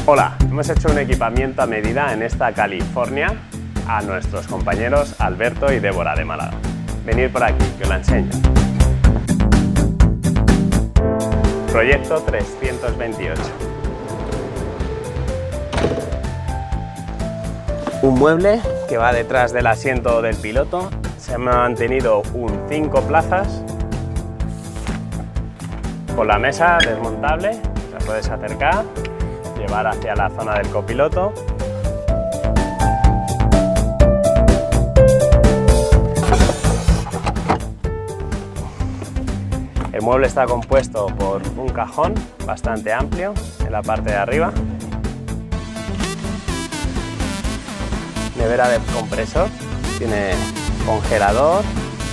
Hola, hemos hecho un equipamiento a medida en esta California a nuestros compañeros Alberto y Débora de Málaga. Venid por aquí, que os la enseño. Proyecto 328. Un mueble que va detrás del asiento del piloto. Se ha mantenido un 5 plazas con la mesa desmontable, la puedes acercar, llevar hacia la zona del copiloto. El mueble está compuesto por un cajón bastante amplio en la parte de arriba, nevera de compresor, tiene congelador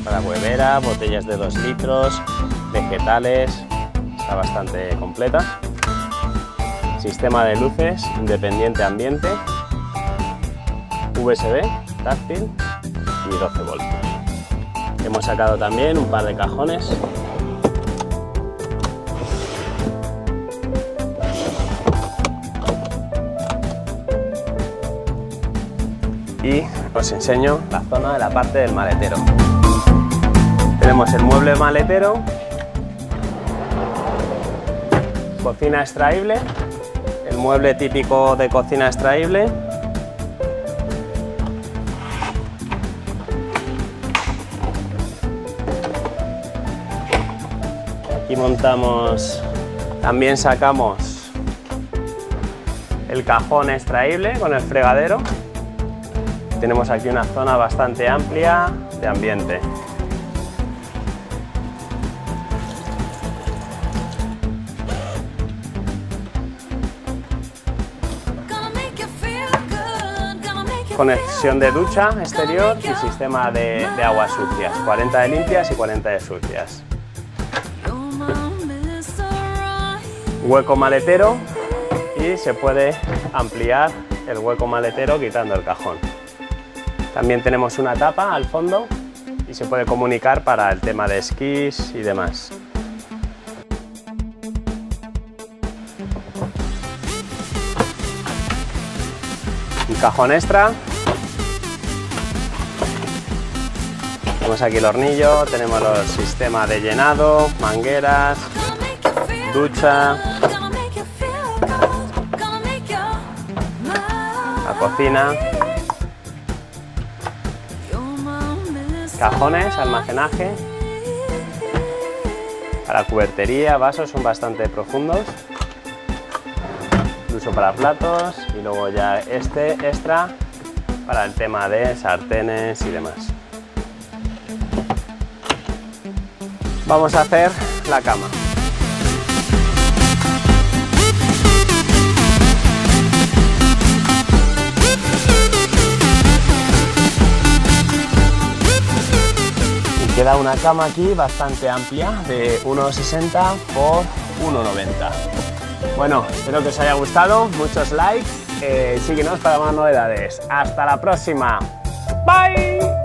para huevera, botellas de 2 litros, vegetales, está bastante completa. Sistema de luces independiente ambiente, USB táctil y 12 voltios. Hemos sacado también un par de cajones. Y os enseño la zona de la parte del maletero. Tenemos el mueble maletero, cocina extraíble, el mueble típico de cocina extraíble, aquí montamos, también sacamos el cajón extraíble con el fregadero. Tenemos aquí una zona bastante amplia de ambiente. Conexión de ducha exterior y sistema de aguas sucias, 40 de limpias y 40 de sucias. Hueco maletero y se puede ampliar el hueco maletero quitando el cajón. También tenemos una tapa al fondo y se puede comunicar para el tema de esquís y demás. Un cajón extra. Tenemos aquí el hornillo, tenemos los sistemas de llenado, mangueras, ducha, la cocina, cajones, almacenaje, para cubertería, vasos son bastante profundos, incluso para platos, y luego ya este extra para el tema de sartenes y demás. Vamos a hacer la cama. Queda una cama aquí bastante amplia de 1,60 por 1,90. Bueno, espero que os haya gustado, muchos likes, síguenos para más novedades. ¡Hasta la próxima! ¡Bye!